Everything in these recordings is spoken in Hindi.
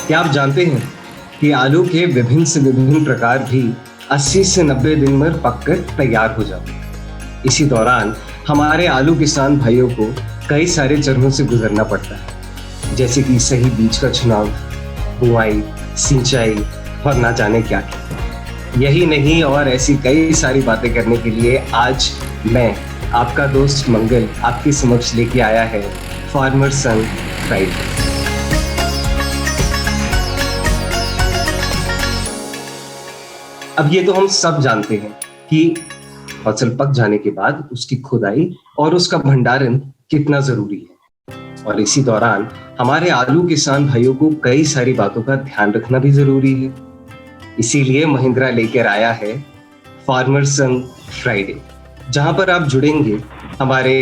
क्या आप जानते हैं कि आलू के विभिन्न से विभिन्न प्रकार भी 80 से 90 दिन में पककर तैयार हो जाते हैं। इसी दौरान हमारे आलू किसान भाइयों को कई सारे चरणों से गुजरना पड़ता है, जैसे कि सही बीज का चुनाव, बुआई, सिंचाई और ना जाने क्या क्या। यही नहीं और ऐसी कई सारी बातें करने के लिए आज मैं आपका दोस्त मंगल आपके समक्ष लेके आया है फार्मर सन फ्राइडे। अब ये तो हम सब जानते हैं कि फसल पक जाने के बाद उसकी खुदाई और उसका भंडारण कितना जरूरी है, और इसी दौरान हमारे आलू किसान भाइयों को कई सारी बातों का ध्यान रखना भी जरूरी है। इसीलिए महिंद्रा लेकर आया है फार्मर सन फ्राइडे, जहां पर आप जुड़ेंगे हमारे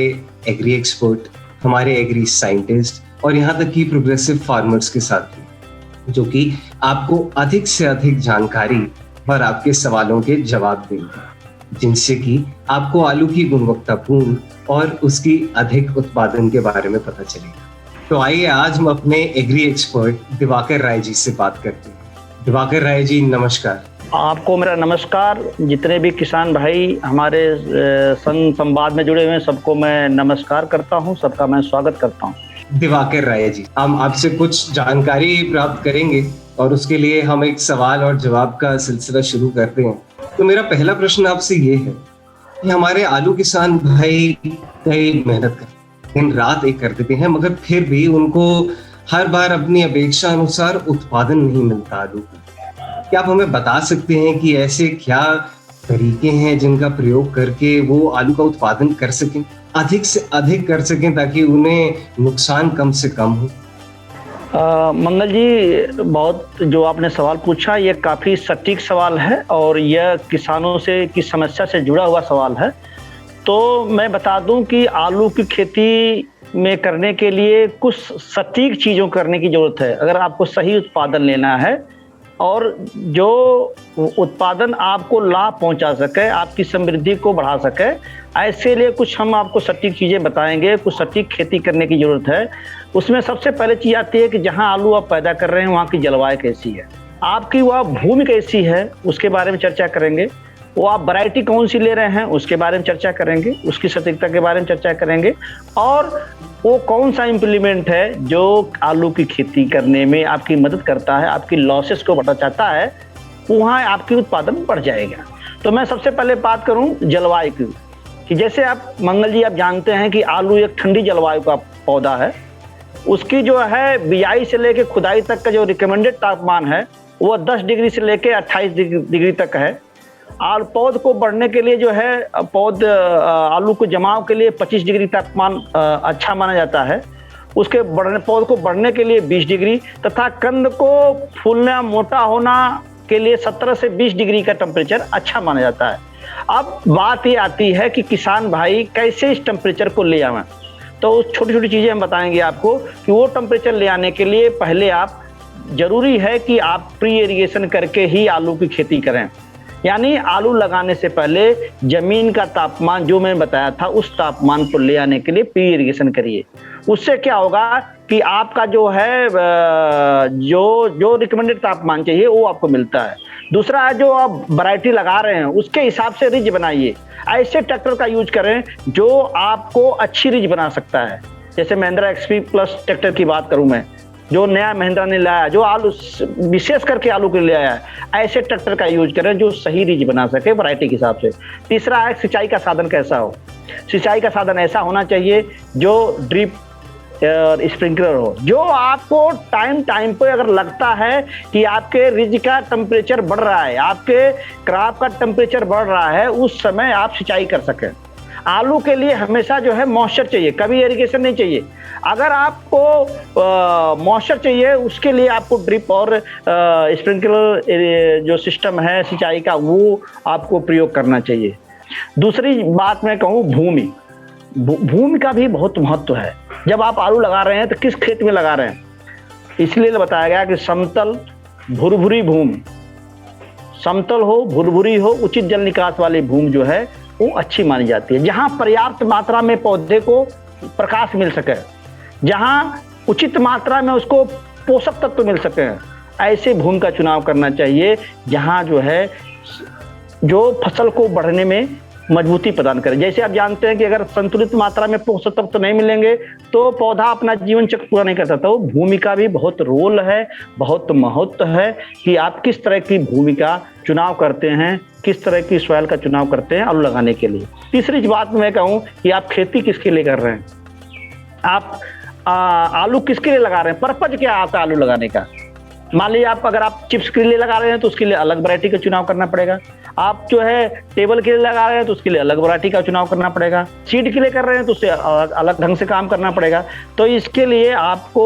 एग्री एक्सपर्ट, हमारे एग्री साइंटिस्ट और यहाँ तक कि प्रोग्रेसिव फार्मर्स के साथ भी, जो कि आपको अधिक से अधिक जानकारी और आपके सवालों के जवाब देंगे, जिनसे कि आपको आलू की गुणवत्तापूर्ण और उसकी अधिक उत्पादन के बारे में पता चलेगा। तो आइए आज हम अपने एग्री एक्सपर्ट दिवाकर राय जी से बात करते हैं। दिवाकर राय जी, नमस्कार। आपको मेरा नमस्कार। जितने भी किसान भाई हमारे संवाद में जुड़े हुए हैं, सबको मैं नमस्कार करता हूं, सबका मैं स्वागत करता हूं। दिवाकर राय जी, हम आपसे कुछ जानकारी प्राप्त करेंगे और उसके लिए हम एक सवाल और जवाब का सिलसिला शुरू करते हैं। तो मेरा पहला प्रश्न आपसे ये है कि हमारे आलू किसान भाई कई मेहनत करते हैं, दिन रात एक कर देते हैं, मगर फिर भी उनको हर बार अपनी अपेक्षा अनुसार उत्पादन नहीं मिलता आलू का। क्या आप हमें बता सकते हैं कि ऐसे क्या तरीके हैं जिनका प्रयोग करके वो आलू का उत्पादन कर सकें, अधिक से अधिक कर सकें, ताकि उन्हें नुकसान कम से कम हो? मंगल जी, बहुत जो आपने सवाल पूछा ये काफ़ी सटीक सवाल है और यह किसानों से की समस्या से जुड़ा हुआ सवाल है। तो मैं बता दूं कि आलू की खेती में करने के लिए कुछ सटीक चीज़ों करने की ज़रूरत है, अगर आपको सही उत्पादन लेना है और जो उत्पादन आपको लाभ पहुंचा सके, आपकी समृद्धि को बढ़ा सके, ऐसे लिए कुछ हम आपको सटीक चीज़ें बताएंगे। कुछ सटीक खेती करने की ज़रूरत है। उसमें सबसे पहले चीज़ आती है कि जहां आलू आप पैदा कर रहे हैं वहाँ की जलवायु कैसी है, आपकी वह भूमि कैसी है, उसके बारे में चर्चा करेंगे। वो आप वैरायटी कौन सी ले रहे हैं उसके बारे में चर्चा करेंगे, उसकी सटीकता के बारे में चर्चा करेंगे, और वो कौन सा इम्प्लीमेंट है जो आलू की खेती करने में आपकी मदद करता है, आपकी लॉसेस को बचाता है, वहाँ आपकी उत्पादन बढ़ जाएगा। तो मैं सबसे पहले बात करूँ जलवायु की, कि जैसे आप मंगल जी आप जानते हैं कि आलू एक ठंडी जलवायु का पौधा है। उसकी जो है बिजाई से लेकर खुदाई तक का जो रिकमेंडेड तापमान है वो 10 डिग्री से लेकर 28 डिग्री तक है। और पौध को बढ़ने के लिए जो है आलू को जमाव के लिए 25 डिग्री तापमान अच्छा माना जाता है। उसके पौध को बढ़ने के लिए 20 डिग्री तथा कंद को फूलना मोटा होना के लिए 17 से 20 डिग्री का टेम्परेचर अच्छा माना जाता है। अब बात ये आती है कि किसान भाई कैसे इस टेम्परेचर को ले आवें। तो छोटी छोटी चीज़ें हम बताएंगे आपको कि वो टेम्परेचर ले आने के लिए पहले आप जरूरी है कि आप प्री इरिगेशन करके ही आलू की खेती करें। यानी आलू लगाने से पहले जमीन का तापमान जो मैंने बताया था उस तापमान को ले आने के लिए प्री इरिगेशन करिए। उससे क्या होगा कि आपका जो है जो रिकमेंडेड तापमान चाहिए वो आपको मिलता है। दूसरा है जो आप वैरायटी लगा रहे हैं उसके हिसाब से रिज बनाइए। ऐसे ट्रैक्टर का यूज करें जो आपको अच्छी रिज बना सकता है। जैसे महिंद्रा एक्सपी प्लस ट्रैक्टर की बात करूं मैं, जो नया महिंद्रा ने लाया, जो आलू विशेष करके आलू के लिए लाया है, ऐसे ट्रैक्टर का यूज करें जो सही रिज बना सके वैरायटी के हिसाब से। तीसरा है सिंचाई का साधन कैसा हो। सिंचाई का साधन ऐसा होना चाहिए जो ड्रिप स्प्रिंकलर हो, जो आपको टाइम पे अगर लगता है कि आपके रिज का टेम्परेचर बढ़ रहा है, आपके क्रॉप का टेम्परेचर बढ़ रहा है, उस समय आप सिंचाई कर सकें। आलू के लिए हमेशा जो है मॉइस्चर चाहिए, कभी इरिगेशन नहीं चाहिए। अगर आपको मॉइस्चर चाहिए उसके लिए आपको ड्रिप और स्प्रिंकलर जो सिस्टम है सिंचाई का वो आपको प्रयोग करना चाहिए। दूसरी बात मैं कहूँ भूमि का भी बहुत महत्व है। जब आप आलू लगा रहे हैं तो किस खेत में लगा रहे हैं, इसलिए बताया गया कि समतल भुरभुरी भूमि, समतल हो, भुरभुरी हो, उचित जल निकास वाली भूमि जो है वो अच्छी मानी जाती है। जहाँ पर्याप्त मात्रा में पौधे को प्रकाश मिल सके, जहाँ उचित मात्रा में उसको पोषक तत्व मिल सके, ऐसे भूमि का चुनाव करना चाहिए जहाँ जो है जो फसल को बढ़ने में मजबूती प्रदान करे। जैसे आप जानते हैं कि अगर संतुलित मात्रा में पोषक तत्व तो नहीं मिलेंगे तो पौधा अपना जीवन चक्र पूरा नहीं कर सकता। तो भूमि का भी बहुत रोल है, बहुत महत्व है कि आप किस तरह की भूमि का चुनाव करते हैं, किस तरह की सॉइल का चुनाव करते हैं आलू लगाने के लिए। तीसरी बात मैं कहूँ कि आप खेती किसके लिए कर रहे हैं, आप आलू किसके लिए लगा रहे हैं, पर्पज क्या आता है आलू लगाने का। मान लीजिए अगर आप चिप्स के लिए लगा रहे हैं तो उसके लिए अलग वैरायटी का चुनाव करना पड़ेगा। आप जो है टेबल के लिए लगा रहे हैं तो उसके लिए अलग वैरायटी का चुनाव करना पड़ेगा। सीड के लिए कर रहे हैं तो उससे अलग ढंग से काम करना पड़ेगा। तो इसके लिए आपको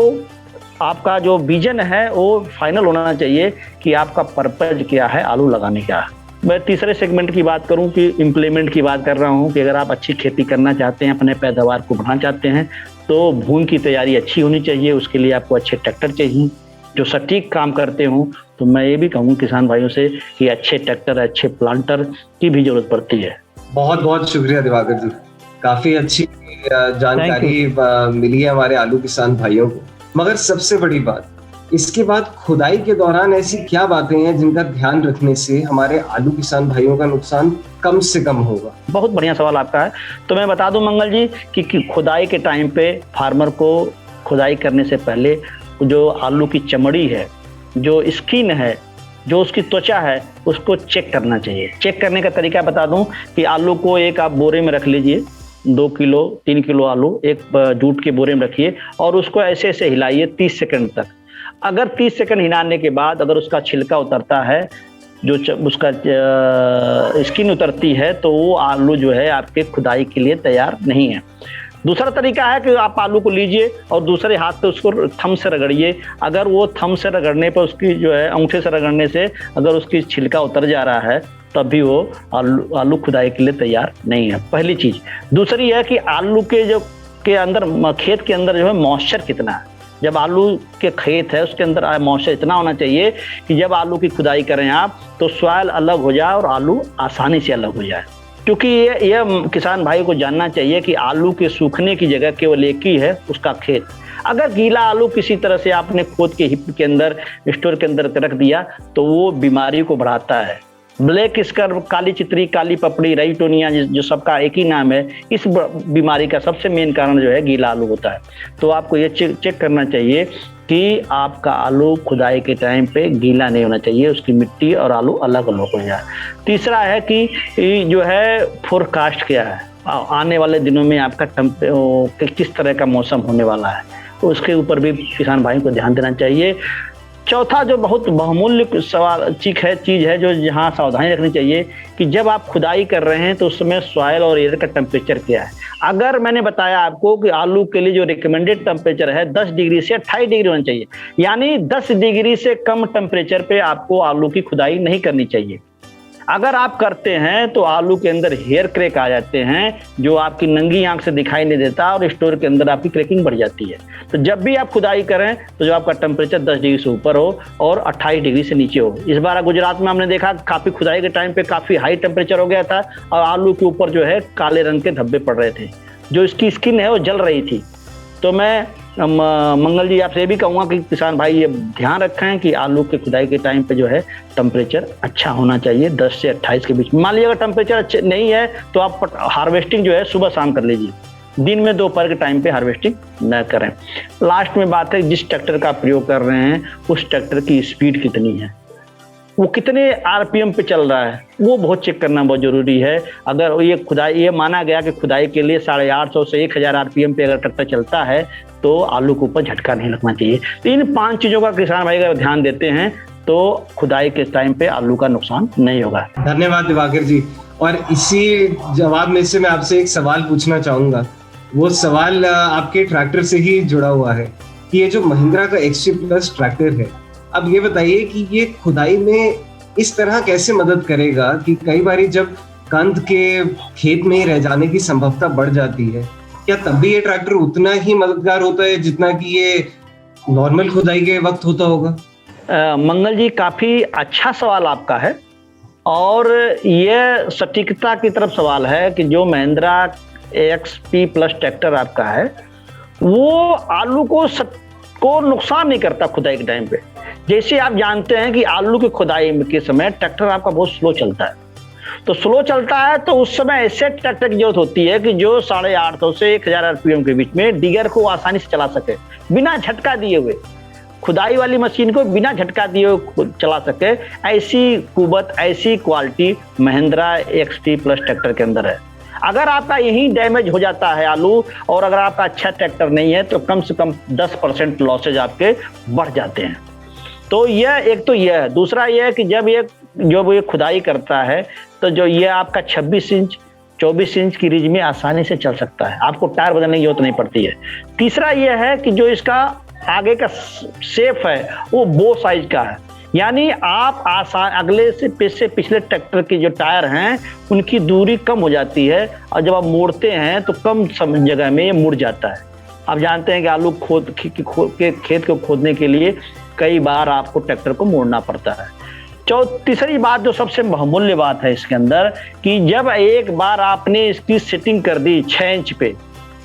आपका जो विजन है वो फाइनल होना चाहिए कि आपका पर्पज क्या है आलू लगाने का। मैं तीसरे सेगमेंट की बात करूं कि इम्प्लीमेंट की बात कर रहा हूं कि अगर आप अच्छी खेती करना चाहते हैं, अपने पैदावार को बढ़ाना चाहते हैं तो भूमि की तैयारी अच्छी होनी चाहिए। उसके लिए आपको अच्छे ट्रैक्टर चाहिए जो सटीक काम करते हों। तो मैं ये भी कहूँ किसान भाइयों से कि अच्छे ट्रैक्टर, अच्छे प्लांटर की भी जरूरत पड़ती है। बहुत बहुत शुक्रिया दिवाकर जी, काफी अच्छी जानकारी मिली है हमारे आलू किसान भाइयों को। मगर सबसे बड़ी बात, इसके बाद खुदाई के दौरान ऐसी क्या बातें हैं जिनका ध्यान रखने से हमारे आलू किसान भाइयों का नुकसान कम से कम होगा? बहुत बढ़िया सवाल आपका है। तो मैं बता दूं मंगल जी कि खुदाई के टाइम पे फार्मर को खुदाई करने से पहले जो आलू की चमड़ी है, जो स्किन है, जो उसकी त्वचा है, उसको चेक करना चाहिए। चेक करने का तरीका बता दूं कि आलू को एक आप बोरे में रख लीजिए, 2 किलो 3 किलो आलू एक जूट के बोरे में रखिए और उसको ऐसे ऐसे हिलाइए 30 सेकंड तक। अगर 30 सेकंड हिलाने के बाद अगर उसका छिलका उतरता है, जो उसका स्किन उतरती है, तो वो आलू जो है आपके खुदाई के लिए तैयार नहीं है। दूसरा तरीका है कि आप आलू को लीजिए और दूसरे हाथ से उसको थंब से रगड़िए। अगर वो थंब से रगड़ने पर उसकी जो है अंगूठे से रगड़ने से अगर उसकी छिलका उतर जा रहा है तब भी वो आलू खुदाई के लिए तैयार नहीं है, पहली चीज। दूसरी है कि आलू के अंदर खेत के अंदर जो है मॉइस्चर कितना है। जब आलू के खेत है उसके अंदर मॉइस्चर इतना होना चाहिए कि जब आलू की खुदाई करें आप तो सॉइल अलग हो जाए और आलू आसानी से अलग हो जाए। क्योंकि ये किसान भाई को जानना चाहिए कि आलू के सूखने की जगह केवल एक ही है, उसका खेत। अगर गीला आलू किसी तरह से आपने खोद के हिप के अंदर, स्टोर के अंदर रख दिया तो वो बीमारी को बढ़ाता है। ब्लैक स्कर, काली चितरी, काली पपड़ी, राइटोनिया जो सबका एक ही नाम है, इस बीमारी का सबसे मेन कारण जो है गीला आलू होता है। तो आपको ये चेक करना चाहिए कि आपका आलू खुदाई के टाइम पे गीला नहीं होना चाहिए, उसकी मिट्टी और आलू अलग अलग हो जाए। तीसरा है कि जो है फोरकास्ट क्या है, आने वाले दिनों में आपका किस तरह का मौसम होने वाला है, उसके ऊपर भी किसान भाइयों को ध्यान देना चाहिए। चौथा जो बहुत बहुमूल्य चीज है जो यहाँ सावधानी रखनी चाहिए कि जब आप खुदाई कर रहे हैं तो उस समय सॉइल और एयर का टेम्परेचर क्या है। अगर मैंने बताया आपको कि आलू के लिए जो रिकमेंडेड टेम्परेचर है 10 डिग्री से 28 डिग्री होना चाहिए, यानी 10 डिग्री से कम टेम्परेचर पे आपको आलू की खुदाई नहीं करनी चाहिए। अगर आप करते हैं तो आलू के अंदर हेयर क्रैक आ जाते हैं जो आपकी नंगी आंख से दिखाई नहीं देता और स्टोर के अंदर आपकी क्रैकिंग बढ़ जाती है। तो जब भी आप खुदाई करें तो जो आपका टेम्परेचर 10 डिग्री से ऊपर हो और 28 डिग्री से नीचे हो। इस बार गुजरात में हमने देखा काफी खुदाई के टाइम पे काफी हाई टेम्परेचर हो गया था और आलू के ऊपर जो है काले रंग के धब्बे पड़ रहे थे, जो इसकी स्किन है वो जल रही थी। तो मैं मंगल जी आपसे ये भी कहूँगा कि किसान भाई ये ध्यान रखें कि आलू के खुदाई के टाइम पे जो है टेम्परेचर अच्छा होना चाहिए, 10 से 28 के बीच। मान लीजिए अगर टेम्परेचर अच्छे नहीं है तो आप हार्वेस्टिंग जो है सुबह शाम कर लीजिए, दिन में दोपहर के टाइम पे हार्वेस्टिंग न करें। लास्ट में बात है जिस ट्रैक्टर का प्रयोग कर रहे हैं उस ट्रैक्टर की स्पीड कितनी है, वो कितने आरपीएम पे चल रहा है, वो बहुत चेक करना बहुत जरूरी है। अगर ये माना गया कि खुदाई के लिए 850 से 1000 आरपीएम पे अगर ट्रैक्टर चलता है तो आलू के ऊपर झटका नहीं लगना चाहिए। तो इन 5 चीजों का किसान भाई अगर ध्यान देते हैं तो खुदाई के टाइम पे आलू का नुकसान नहीं होगा। धन्यवाद दिवाकर जी। और इसी जवाब में से मैं आपसे एक सवाल पूछना चाहूंगा। वो सवाल आपके ट्रैक्टर से ही जुड़ा हुआ है कि ये जो महिंद्रा का XT+ ट्रैक्टर है, अब ये बताइए कि ये खुदाई में इस तरह कैसे मदद करेगा कि कई बार जब कंद के खेत में ही रह जाने की संभावना बढ़ जाती है, क्या तब भी ये ट्रैक्टर उतना ही मददगार होता है जितना कि ये नॉर्मल खुदाई के वक्त होता होगा? मंगल जी काफी अच्छा सवाल आपका है और ये सटीकता की तरफ सवाल है कि जो महिंद्रा XT+ ट्रैक्टर आपका है वो आलू को नुकसान नहीं करता खुदाई के टाइम पे। जैसे आप जानते हैं कि आलू की खुदाई के समय ट्रैक्टर आपका बहुत स्लो चलता है, तो स्लो चलता है तो उस समय ऐसे ट्रैक्टर की जरूरत होती है कि जो 850 से 1000 आरपीएम के बीच में डिगर को आसानी से चला सके, बिना झटका दिए हुए। खुदाई वाली मशीन को बिना झटका दिए हुए चला सके, ऐसी कुवत, ऐसी quality Mahindra XT plus tractor के अंदर है। अगर आपका यही डैमेज हो जाता है आलू, और अगर आपका अच्छा ट्रैक्टर नहीं है, तो कम से कम 10% लॉसेज आपके बढ़ जाते हैं। तो यह एक तो यह है। दूसरा यह है कि जब ये खुदाई करता है, तो जो ये आपका 26 इंच 24 इंच की रिज में आसानी से चल सकता है, आपको टायर बदलने की जरूरत नहीं पड़ती है। तीसरा यह है कि जो इसका आगे का शेप है वो बो साइज का है, यानी आप आसान अगले से पिछले ट्रैक्टर के जो टायर हैं उनकी दूरी कम हो जाती है, और जब आप मोड़ते हैं तो कम जगह में ये मुड़ जाता है। आप जानते हैं कि आलू खेत को खोदने के लिए कई बार आपको ट्रैक्टर को मोड़ना पड़ता है। तीसरी बात जो सबसे बहुमूल्य बात है इसके अंदर, कि जब एक बार आपने इसकी सेटिंग कर दी 6 इंच पे,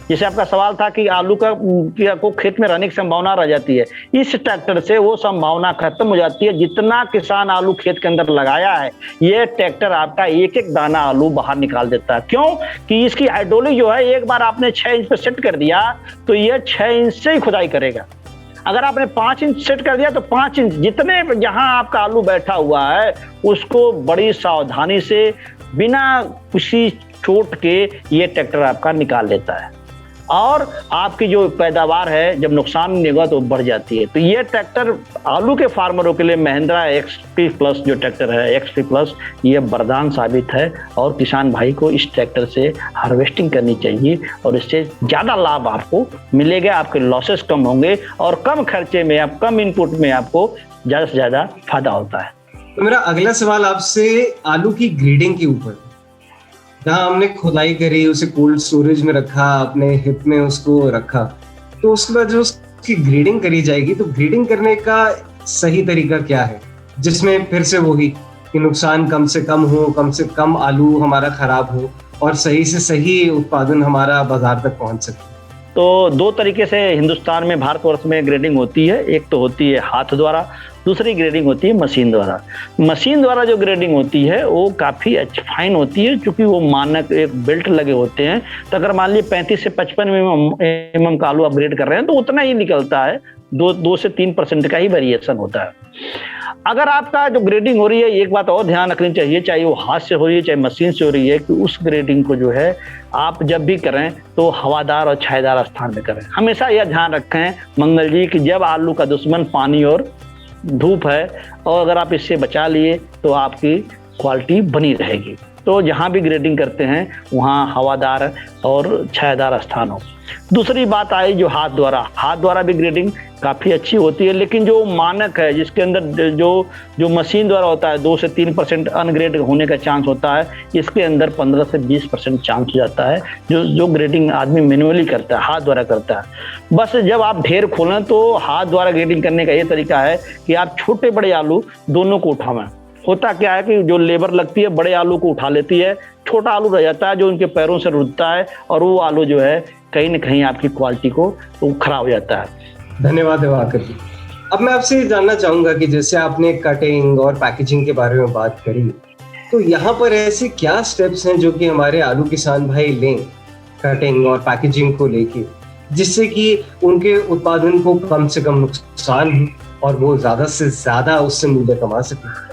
जैसे आपका सवाल था कि आलू को खेत में रहने की संभावना रह जाती है, इस ट्रैक्टर से वो संभावना खत्म हो जाती है। जितना किसान आलू खेत के अंदर लगाया है, ये ट्रैक्टर आपका एक एक दाना आलू बाहर निकाल देता है। क्यों? कि इसकी हाइड्रोलिक जो है, एक बार आपने 6 इंच पे सेट कर दिया तो ये 6 इंच से ही खुदाई करेगा। अगर आपने 5 इंच सेट कर दिया तो 5 इंच जितने जहां आपका आलू बैठा हुआ है उसको बड़ी सावधानी से बिना किसी चोट के ये ट्रैक्टर आपका निकाल लेता है, और आपकी जो पैदावार है जब नुकसान नहीं होगा तो बढ़ जाती है। तो ये ट्रैक्टर आलू के फार्मरों के लिए महिंद्रा एक्सपी प्लस जो ट्रैक्टर है, एक्सपी प्लस, ये वरदान साबित है, और किसान भाई को इस ट्रैक्टर से हार्वेस्टिंग करनी चाहिए, और इससे ज़्यादा लाभ आपको मिलेगा, आपके लॉसेस कम होंगे, और कम खर्चे में, आप कम इनपुट में आपको ज़्यादा से ज़्यादा फायदा होता है। तो मेरा अगला सवाल आपसे आलू की ग्रेडिंग के ऊपर, जहाँ हमने खुदाई करी, उसे कोल्ड स्टोरेज में रखा, अपने हिप में उसको रखा, तो उसके बाद जो उसकी ग्रेडिंग करी जाएगी, तो ग्रेडिंग करने का सही तरीका क्या है, जिसमें फिर से वही कि नुकसान कम से कम हो, कम से कम आलू हमारा खराब हो, और सही से सही उत्पादन हमारा बाजार तक पहुंच सके? तो 2 तरीके से हिंदुस्तान में, भारतवर्ष में ग्रेडिंग होती है। एक तो होती है हाथ द्वारा, दूसरी ग्रेडिंग होती है मशीन द्वारा। मशीन द्वारा जो ग्रेडिंग होती है वो काफ़ी फाइन होती है, क्योंकि वो मानक एक बेल्ट लगे होते हैं। तो अगर मान लीजिए 35 से 55 mm का आलू आप ग्रेड कर रहे हैं तो उतना ही निकलता है, 2 से 3% का ही वेरिएशन होता है। अगर आपका जो ग्रेडिंग हो रही है, एक बात और ध्यान रखनी चाहिए, चाहे वो हाथ से हो रही है चाहे मशीन से हो रही है, कि उस ग्रेडिंग को जो है आप जब भी करें तो हवादार और छायादार स्थान में करें। हमेशा यह ध्यान रखें मंगल जी कि जब आलू का दुश्मन पानी और धूप है, और अगर आप इससे बचा लिए तो आपकी क्वालिटी बनी रहेगी। तो जहाँ भी ग्रेडिंग करते हैं वहाँ हवादार और छायादार स्थान हो। दूसरी बात आई जो हाथ द्वारा भी ग्रेडिंग काफ़ी अच्छी होती है, लेकिन जो मानक है जिसके अंदर जो मशीन द्वारा होता है 2 से 3% अनग्रेड होने का चांस होता है, इसके अंदर 15 से 20% चांस हो जाता है जो ग्रेडिंग आदमी मैनुअली करता है, हाथ द्वारा करता है। बस जब आप ढेर खोलें तो हाथ द्वारा ग्रेडिंग करने का ये तरीका है कि आप छोटे बड़े आलू दोनों को उठावें। होता क्या है कि जो लेबर लगती है बड़े आलू को उठा लेती है, छोटा आलू रह जाता है जो उनके पैरों से रुकता है, और वो आलू जो है कहीं ना कहीं आपकी क्वालिटी को खराब हो जाता है। धन्यवाद दिवाकर जी। अब मैं आपसे जानना चाहूंगा कि जैसे आपने कटिंग और पैकेजिंग के बारे में बात करी, तो यहाँ पर ऐसे क्या स्टेप्स हैं जो कि हमारे आलू किसान भाई लें कटिंग और पैकेजिंग को लेके, जिससे कि उनके उत्पादन को कम से कम नुकसान हो और वो ज्यादा से ज्यादा उससे मूल्य कमा सके?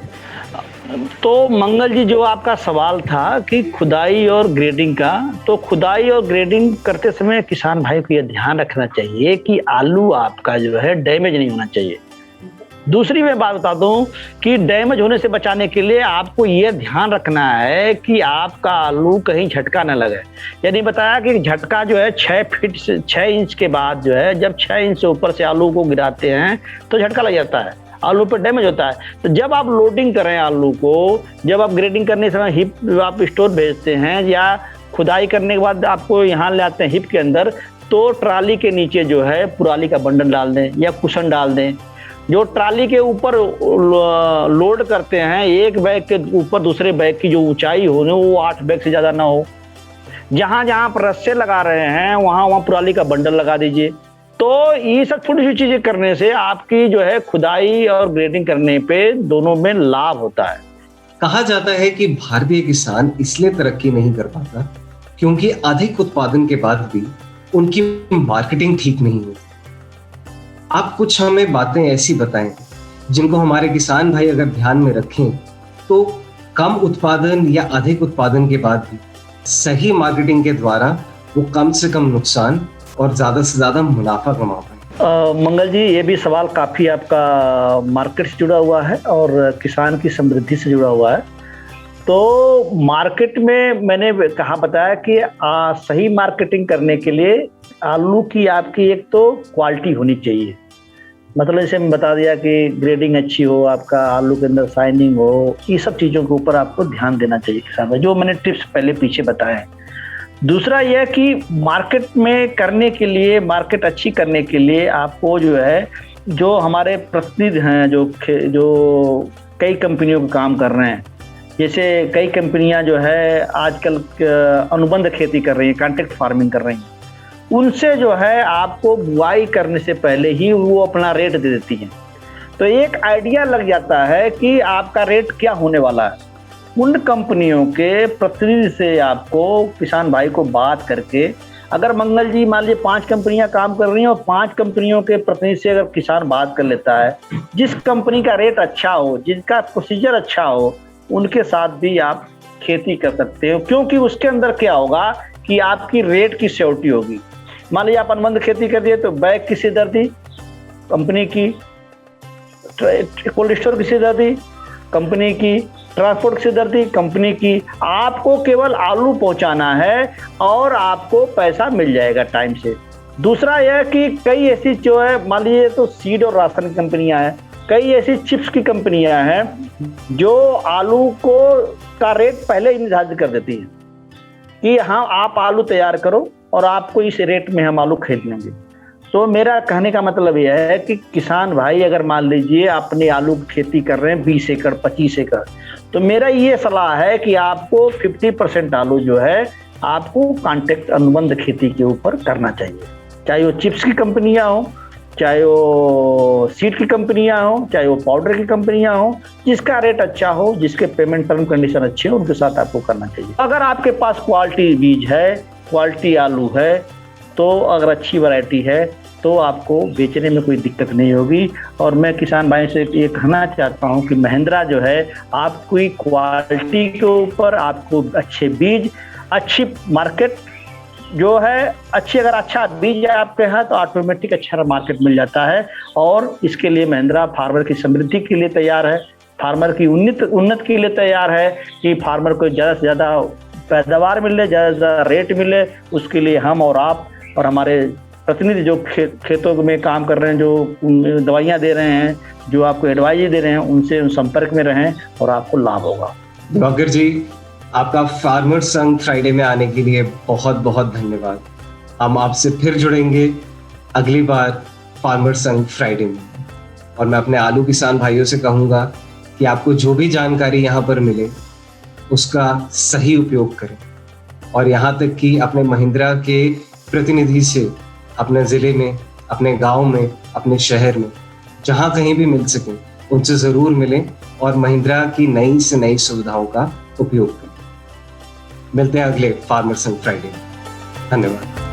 तो मंगल जी, जो आपका सवाल था कि खुदाई और ग्रेडिंग का, तो खुदाई और ग्रेडिंग करते समय किसान भाई को यह ध्यान रखना चाहिए कि आलू आपका जो है डैमेज नहीं होना चाहिए। दूसरी मैं बात बता दूं कि डैमेज होने से बचाने के लिए आपको यह ध्यान रखना है कि आपका आलू कहीं झटका न लगे। यानी बताया कि झटका जो है 6 इंच के बाद जो है, जब 6 इंच से ऊपर से आलू को गिराते हैं तो झटका लग जाता है, आलू पर डैमेज होता है। तो जब आप लोडिंग करें आलू को, जब आप ग्रेडिंग करने के समय हिप आप स्टोर भेजते हैं या खुदाई करने के बाद आपको यहाँ ले आते हैं हिप के अंदर, तो ट्राली के नीचे जो है पुराली का बंडल डाल दें या कुशन डाल दें। जो ट्राली के ऊपर लोड करते हैं, एक बैग के ऊपर दूसरे बैग की जो ऊंचाई हो वो 8 बैग से ज़्यादा ना हो। जहाँ जहाँ पर रस्से लगा रहे हैं वहाँ पुराली का बंडल लगा दीजिए। तो ये सब छोटी छोटी चीजें करने से आपकी जो है खुदाई और ग्रेडिंग करने पे दोनों में लाभ होता है। कहा जाता है कि भारतीय किसान इसलिए तरक्की नहीं कर पाता क्योंकि अधिक उत्पादन के बाद भी उनकी मार्केटिंग ठीक नहीं होती। आप कुछ हमें बातें ऐसी बताएं जिनको हमारे किसान भाई अगर ध्यान में रखें तो कम उत्पादन या अधिक उत्पादन के बाद भी सही मार्केटिंग के द्वारा वो कम से कम नुकसान और ज्यादा से ज्यादा मुनाफा कमा पाए। मंगल जी, ये भी सवाल काफी आपका मार्केट से जुड़ा हुआ है और किसान की समृद्धि से जुड़ा हुआ है। तो मार्केट में मैंने कहा बताया कि सही मार्केटिंग करने के लिए आलू की आपकी एक तो क्वालिटी होनी चाहिए। मतलब जैसे मैं बता दिया कि ग्रेडिंग अच्छी हो, आपका आलू के अंदर शाइनिंग हो, ये सब चीज़ों के ऊपर आपको ध्यान देना चाहिए किसान भाई, जो मैंने टिप्स पहले पीछे बताए हैं। दूसरा यह कि मार्केट में करने के लिए, मार्केट अच्छी करने के लिए आपको जो है, जो हमारे प्रतिनिधि हैं जो कई कंपनियों का काम कर रहे हैं, जैसे कई कंपनियां जो है आजकल अनुबंध खेती कर रही हैं, कॉन्ट्रैक्ट फार्मिंग कर रही हैं, उनसे जो है आपको बुआई करने से पहले ही वो अपना रेट दे देती हैं। तो एक आइडिया लग जाता है कि आपका रेट क्या होने वाला है। उन कंपनियों के प्रतिनिधि से आपको, किसान भाई को बात करके, अगर मंगल जी मान लीजिए 5 कंपनियां काम कर रही हैं और 5 कंपनियों के प्रतिनिधि से अगर किसान बात कर लेता है, जिस कंपनी का रेट अच्छा हो, जिनका प्रोसीजर अच्छा हो, उनके साथ भी आप खेती कर सकते हो। क्योंकि उसके अंदर क्या होगा कि आपकी रेट की सिक्योरिटी होगी। मान लीजिए आप अनुबंध खेती कर दिए तो बैग की सिरदर्दी कंपनी की, कोल्ड स्टोर की सिरदर्दी कंपनी की, ट्रांसपोर्ट की सिरदर्दी कंपनी की। आपको केवल आलू पहुंचाना है और आपको पैसा मिल जाएगा टाइम से। दूसरा यह कि कई ऐसी जो है, मान लीजिए तो सीड और राशन की कंपनियां हैं, कई ऐसी चिप्स की कंपनियां हैं जो आलू को का रेट पहले ही निर्धारित कर देती हैं कि हाँ आप आलू तैयार करो और आपको इस रेट में हम आलू खरीद लेंगे। तो मेरा कहने का मतलब यह है कि किसान भाई अगर मान लीजिए अपने आलू की खेती कर रहे हैं 20 एकड़ 25 एकड़, तो मेरा ये सलाह है कि आपको 50% आलू जो है आपको कॉन्ट्रैक्ट अनुबंध खेती के ऊपर करना चाहिए। चाहे वो चिप्स की कंपनियां हो, चाहे वो सीड की कंपनियां हो, चाहे वो पाउडर की कंपनियां हो, जिसका रेट अच्छा हो, जिसके पेमेंट टर्म कंडीशन अच्छे हो, उनके साथ आपको करना चाहिए। अगर आपके पास क्वालिटी बीज है, क्वालिटी आलू है, तो अगर अच्छी वैरायटी है तो आपको बेचने में कोई दिक्कत नहीं होगी। और मैं किसान भाई से ये कहना चाहता हूँ कि महिंद्रा जो है आपकी क्वालिटी के ऊपर, आपको अच्छे बीज, अच्छी मार्केट जो है, अच्छी अगर अच्छा बीज आपके यहाँ तो ऑटोमेटिक अच्छा मार्केट मिल जाता है। और इसके लिए महिंद्रा फार्मर की समृद्धि के लिए तैयार है, फार्मर की उन्नत के लिए तैयार है कि फार्मर को ज़्यादा से ज़्यादा पैदावार मिले, ज़्यादा से ज़्यादा रेट मिले। उसके लिए हम और आप और हमारे प्रतिनिधि जो खेतों में काम कर रहे हैं, जो दवाइयाँ दे रहे हैं, जो आपको एडवाइज दे रहे हैं, उनसे संपर्क में रहें और आपको लाभ होगा। दिवाकर जी, आपका फार्मर संग फ्राइडे में आने के लिए बहुत बहुत धन्यवाद। हम आपसे फिर जुड़ेंगे अगली बार फार्मर संग फ्राइडे में। और मैं अपने आलू किसान भाइयों से कहूँगा कि आपको जो भी जानकारी यहाँ पर मिले उसका सही उपयोग करें। और यहाँ तक कि अपने महिंद्रा के प्रतिनिधि से अपने ज़िले में, अपने गांव में, अपने शहर में, जहाँ कहीं भी मिल सकें उनसे ज़रूर मिलें और महिंद्रा की नई से नई सुविधाओं का उपयोग करें। मिलते हैं अगले फार्मर संग फ्राइडे। धन्यवाद।